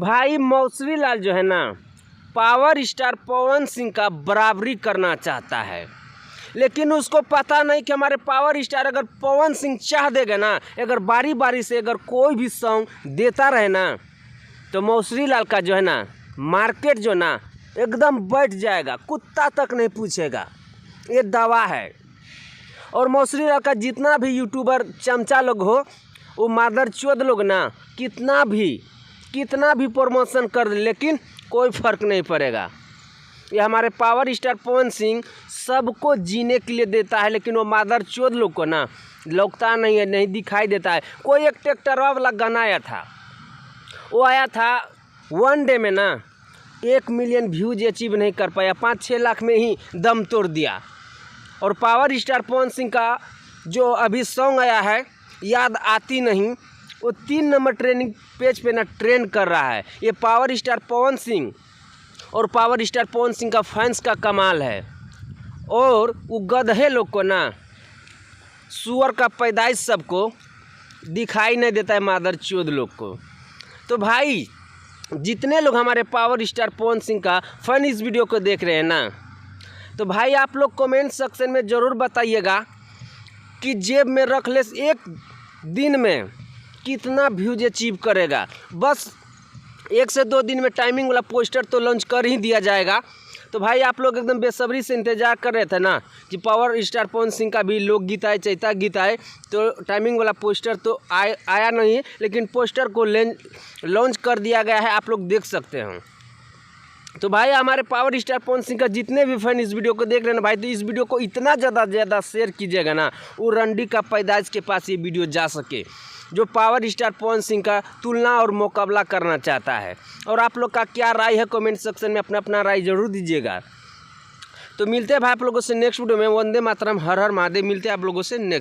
भाई मौसवी लाल जो है ना पावर स्टार पवन सिंह का बराबरी करना चाहता है, लेकिन उसको पता नहीं कि हमारे पावर स्टार अगर पवन सिंह चाह देगा ना, अगर बारी बारी से अगर कोई भी सॉन्ग देता रहे ना तो मौसवी लाल का जो है ना मार्केट जो ना एकदम बैठ जाएगा, कुत्ता तक नहीं पूछेगा, ये दावा है। और मौसवी लाल का जितना भी यूट्यूबर चमचा लोग हो, वो मादरचोद लोग ना कितना भी प्रमोशन कर दे, लेकिन कोई फ़र्क नहीं पड़ेगा। ये हमारे पावर स्टार पवन सिंह सबको जीने के लिए देता है, लेकिन वो मादरचोद लोग को ना लौकता नहीं है, नहीं दिखाई देता है। कोई एक ट्रैक्टर वाला गाना आया था, वो आया था 1 डे में ना 1 मिलियन व्यूज अचीव नहीं कर पाया, 5-6 लाख में ही दम तोड़ दिया। और पावर स्टार पवन सिंह का जो अभी सॉन्ग आया है याद आती नहीं, वो 3 नंबर ट्रेंडिंग पेज पे ना ट्रेंड कर रहा है। ये पावर स्टार पवन सिंह और पावर स्टार पवन सिंह का फैंस का कमाल है। और वो गधे लोग को ना सुअर का पैदाइश सबको दिखाई नहीं देता है, मादरचोद लोग को। तो भाई जितने लोग हमारे पावर स्टार पवन सिंह का फैन इस वीडियो को देख रहे हैं ना, तो भाई आप लोग कमेंट सेक्शन में ज़रूर बताइएगा कि जेब में रख ले एक दिन में कितना व्यूज अचीव करेगा। बस 1 से 2 दिन में टाइमिंग वाला पोस्टर तो लॉन्च कर ही दिया जाएगा। तो भाई आप लोग एकदम बेसब्री से इंतज़ार कर रहे थे ना कि पावर स्टार पवन सिंह का भी लोकगीत आए, चैता गीत आए, तो टाइमिंग वाला पोस्टर तो आया नहीं है, लेकिन पोस्टर को लॉन्च कर दिया गया है, आप लोग देख सकते हैं। तो भाई हमारे पावर स्टार पवन सिंह का जितने भी फैन इस वीडियो को देख रहे हैं ना भाई, तो इस वीडियो को इतना ज़्यादा शेयर कीजिएगा ना, वो रंडी का पैदाइश के पास ये वीडियो जा सके, जो पावर स्टार पवन सिंह का तुलना और मुकाबला करना चाहता है। और आप लोग का क्या राय है कमेंट सेक्शन में अपना राय जरूर दीजिएगा। तो मिलते हैं भाई आप लोगों से नेक्स्ट वीडियो में। वंदे मातरम, हर हर महादेव। मिलते हैं आप लोगों से नेक्स्ट।